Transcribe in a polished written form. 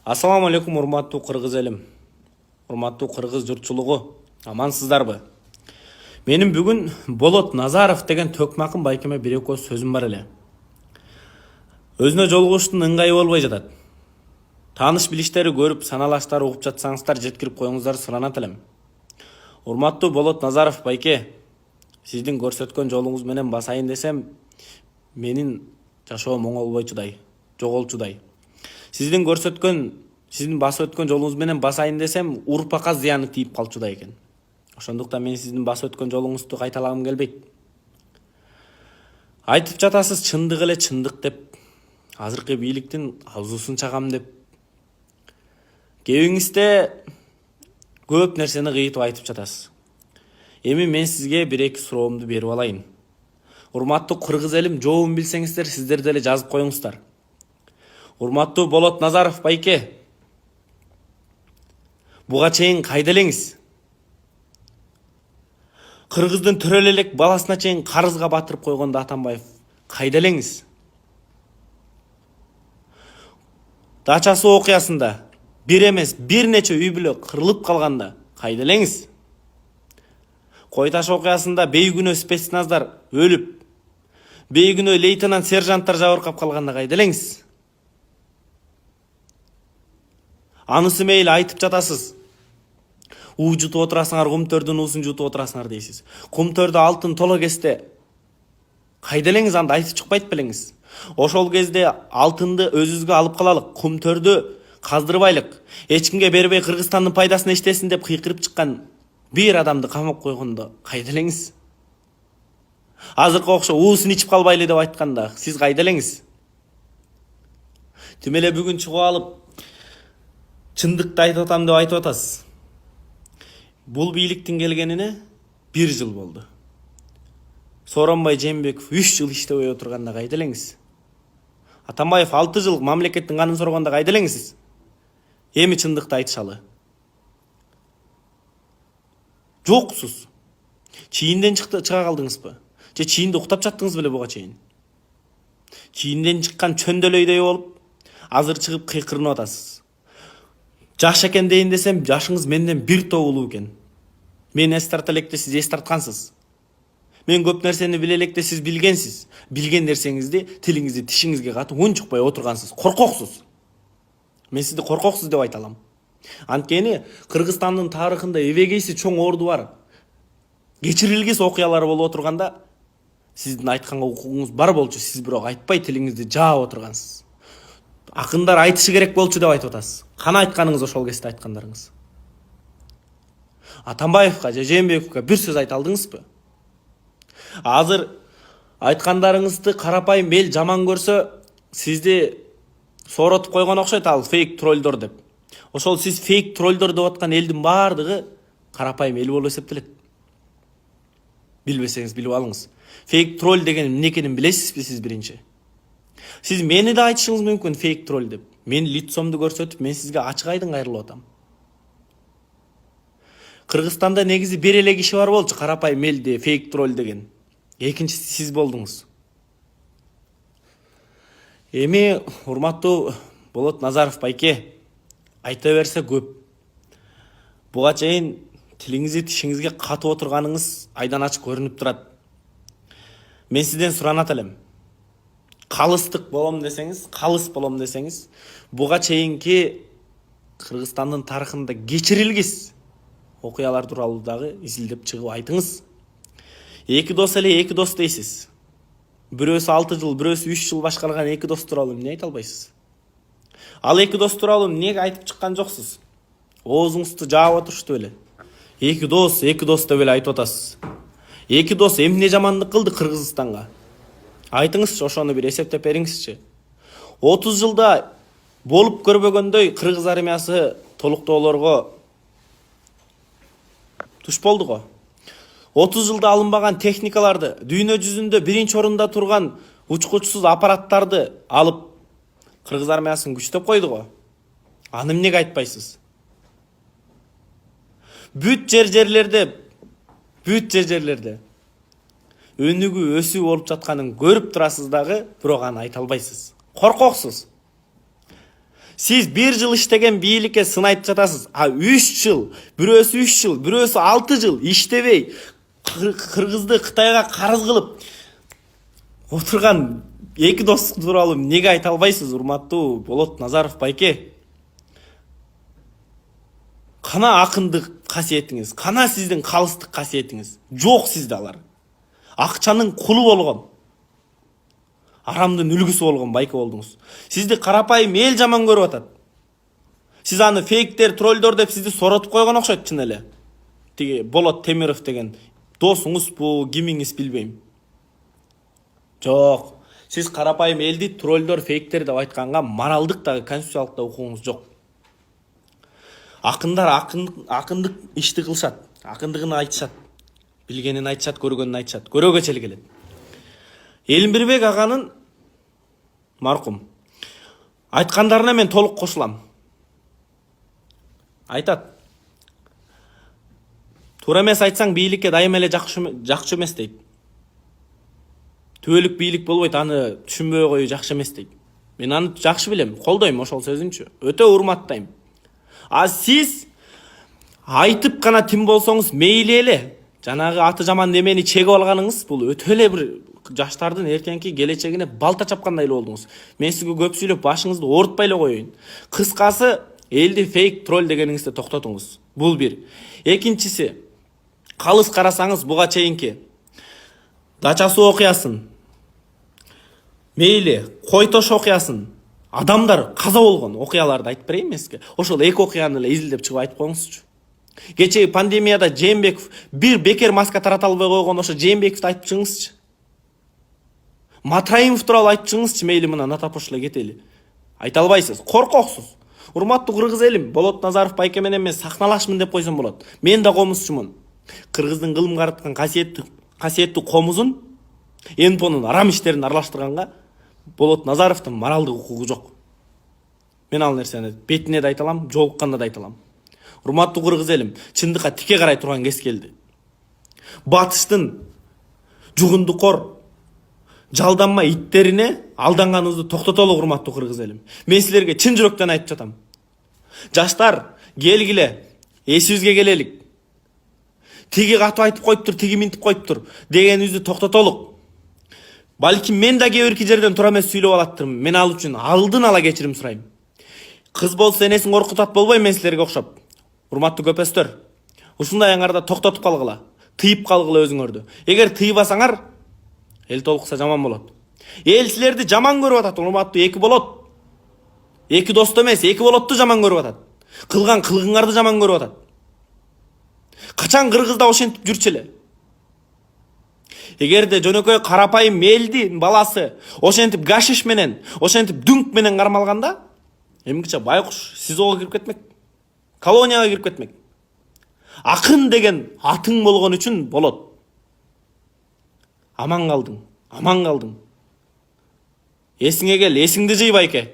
Ассаламу алейкум, урматтуу кыргыз элим, урматтуу кыргыз журтчулугу, амансыздарбы? Менин бүгүн Болот Назаров деген төкмакын байкеме бир экөө сөзүм бар эле. Өзүнө жолугуштун ыңгайы болбой жатат. Тааныш билиштери көрүп, саналаштары угуп жатсаңыздар жеткирип коюңуздар суранат элем. Урматтуу Болот Назаров байке, сиздин көрсөткөн жолуңуз менен басайын десем, менин жашоом оңолбойчудай, жоголчудай. Сиздин басып өткөн жолуңуз менен басайын десем, урпакка зыяны тийип калчудай экен. Ошондуктан мен сиздин басып өткөн жолуңузду кайталагым келбейт. Айтып жатасыз чындык эле чындык деп, азыркы бийликтин абзуусун чагам деп. Кебиңизде көп нерсени кыйытып айтып жатасыз. Эми мен сизге бир-эки суроомду берип алайын. Урматтуу кыргыз элим, жообун билсеңиздер, сиздер деле жазып коюңуздар. Урматтуу Болот Назаров байке, буга чейин кайда элеңиз? Кыргыздын төрөлө элек баласына чейин карызга батырып койгондо Атамбаев кайда элеңиз? Дача суу окуясында бир эмес, бир нече үй бүлө кырылып калганда кайда элеңиз? Кой таш окуясында бейгүнөө спецназдар өлүп, бейгүнөө лейтенант сержанттар жабыркап калганда кайда элеңиз? Анысы мейли айтып жатасыз. У жутуп отурасыңар, кумтөрдүн уусун жутуп отурасыңар дейсиз. Кумтөрдү алтын толо кезде кайда элеңиз, анда айтып чыкпайт белеңиз? Ошол кезде алтынды өзүбүзгө алып калалык, кумтөрдү каздырбайлык, эч кимге бербей Кыргызстандын пайдасына иштесин деп кыйкырып чыккан бир адамды камап койгондо кайда элеңиз? Азыркы окшо уусун ичип калбайлы деп айтканда сиз кайда элеңиз? Тим эле бүгүн чыгып алып чындыкты айтып атам деп айтып атасыз. Бул бийликтин келгенине 1 жыл болду. Сооронбай Жээнбеков 3 жыл иштебей отурганда кайда элеңиз? Атамбаев 6 жыл мамлекеттин канын соргондо кайда элеңиз? Эми чындыкты айтышалы. Жоксуз. Чийинден чыга калдыңызбы? Же чийинде уктап жаттыңыз беле буга чейин? Чийинден чыккан чөндөлөйдөй болуп, азыр чыгып кыйкырынып атасыз. Жаш экен дейин десем, жашыңыз менден бир топ улуу экен. Мен эс тарта электе сиз эс тарткансыз. Мен көп нерсени биле электе сиз билгенсиз. Билген нерсеңизди, тилиңизди тишиңизге катып унчукпай отургансыз. Коркоксуз. Мен сизди коркоксуз деп айта алам. Анткени Кыргызстандын тарыхында эбегейси чоң орду бар. Кечирилгис окуялар болуп отурганда сиздин айтканга укугуңуз бар болчу, сиз бирок айтпай тилиңизди жаап отургансыз. Акындар айтышы керек болчу деп айтып атасыз. Кана айтканыңыз ошол кезде айткандарыңыз? Атамбаевка же Жээнбековго бир сөз айта алдыңызбы? Азыр айткандарыңызды карапайым эл жаман көрсө, сизди сооротуп койгон окшойт, ал фейк троллдор деп. Ошол сиз фейк троллдор деп аткан элдин баардыгы карапайым эл болуп эсептелет. Билбесеңиз билип алыңыз. Фейк тролль деген эмне экенин билесизби сиз биринчи? Сиз мени да айтышыңыз мүмкүн фейк тролль деп. Мен лицомду көрсөтүп, мен сизге ачык айдын кайрылып атам. Кыргызстанда негизи бир эле киши бар болчу, карапайым элди фейк тролль деген. Экинчиси сиз болдуңуз. Эми урматтуу Болот Назаров байке, айта берсе көп. Буга чейин тилиңизди тишиңизге катып отурганыңыз айдан ачык көрүнүп турат. Мен сизден суранат элем. Калыстык болом десеңиз, калыс болом десеңиз, буга чейинки Кыргызстандын тарыхында кечирилгис окуялар тууралуу дагы изилдеп чыгып айтыңыз. Эки дос эле эки дос дейсиз. Бирөөсү 6 жыл, бирөөсү 3 жыл башкарган эки дос тууралуу эмне айта албайсыз? Ал эки дос тууралуу эмнеге айтып чыккан жоксуз? Оозуңузду жаап отурушту беле? Эки дос деп эле айтып атасыз. Эки дос эмне жамандык кылды Кыргызстанга? Айтыңызчы, ошону бир эсептеп бериңизчи. 30 жылда болуп көрбөгөндөй Кыргыз армиясы толуктоолорго туш болду го. 30 жылда алынбаган техникаларды, дүйнө жүзүндө биринчи орунда турган учкучсуз аппараттарды алып Кыргыз армиясын күчтөп койду го. Аны эмнеге айтпайсыз? Бүт жерлерде өнүгүү өсүү болуп жатканын көрүп турасыз дагы, бирок аны айта албайсыз. Коркоксуз. Сиз 1 жыл иштеген бийликке сын айтып жатасыз. 3 жыл, бирөөсү 3 жыл, бирөөсү 6 жыл иштебей, Кыргызды Кытайга карыз кылып отурган эки дос тууралуу эмнеге айта албайсыз, урматтуу Болот Назаров байке? Кана акындык касиетиңиз, кана сиздин калыстык касиетиңиз? Жок сизде алар. Акчанын кулу болгон, арамдын үлгүсү болгон байке болдуңуз. Сизди карапайым эл жаман көрүп атат. Сиз аны фейктер, троллдор деп сизди соротуп койгон окшойт чын эле. Тиги Болот Темиров деген досуңуз бу, кимиңиз билбейм. Жок. Сиз карапайым элди троллдор, фейктер деп айтканга моралдык дагы, конституциялык да укугуңуз жок. Акындар акындык ишти кылышат, акындыгын айтышат, билгенин айтышат, көргөнүн айтышат, көрөөгө чейин келет. Элимбирбек аганын маркум айткандарына мен толук кошулам. Айтат: туура эмес айтсаң бийликке дайыма эле жакшы эмес дейт. Түбөлүк бийлик болбойт, аны түшүнбөй коюу жакшы эмес дейт. Мен аны жакшы билем, колдойм ошол сөзүнчү. Өтө урматтайм. Сиз айтып гана тим болсоңуз мейли эле, жанагы аты жаман немени чегип алганыңыз бул өтө эле бир жаштардын эркенки келечегине балта чапкандай эле болдуңуз. Мен сизге көп сүйлөп башыңызды оорутпай эле коеюн. Кыскасы, элди фейк, тролл дегениңизди токтотуңуз. Бул бир. Экинчиси, калыс карасаңыз буга чейинки Дача суу окуясын, мейли Кой тош окуясын, адамдар каза болгон окуяларды айтып берейин мен сизге. Ошол эки окуяны эле изилдеп чыгып айтып коюңузчу. Кечеги пандемияда Жээнбеков бир бекер маска тарата албай койгон ошо Жээнбековду айтып чыгыңызчы. Матраимов тууралуу айтып чыгыңызчы, мейли мына натапош эле кетели. Айта албайсыз, коркоксуз. Урматтуу кыргыз элим, Болот Назаров байке менен мен сахналашмын деп койсом болот. Мен да комузчумун. Кыргыздын кылым карыткан касиеттүү комузун, НПОнун арам иштерин аралаштырганга Болот Назаровдун моралдык укугу жок. Мен ал нерсени бетине да айта алам, жолукканда да айта алам. Урматтуу кыргыз элим, чындыкка тике карай турган кез келди. Батыштын жугундукор, жалданма иттерине алданганыңызды токтотолу, урматтуу кыргыз элим. Мен силерге чын жүрөктөн айтып жатам. Жаштар, келгиле, эсибизге келелик. Тиги катып айтып коюптур, тиги минтип коюптур дегенибизди токтотолук. Балким мен да кээ бир жерден туура эмес сүйлөп алаттырмын. Мен ал үчүн алдын ала кечирим сурайм. Кыз болсо энесин коркутат болбойм мен силерге окшоп. Урматтуу көпөстөр, ушундай аңарда токтотуп калгыла, тыйып калгыла өзүңөрдү. Эгер тыйбасаңар, эл толкуса жаман болот. Эл силерди жаман көрүп атат, урматтуу эки болот. Эки досту эмес, эки болотту жаман көрүп атат. Кылган кылыгыңарды жаман көрүп атат. Качан Кыргызда ошентип жүрчү эле? Эгерде жөнөкөй карапайым элдин баласы ошентип гашиш менен, ошентип дүңк менен кармалганда, эмгиче байкуш СИЗОго кирип кетмек, колонияга кирип кетмек. Акын деген атың болгон үчүн болот. Аман калдың, аман калдың. Эсиңе кел, эсиңди жый байке.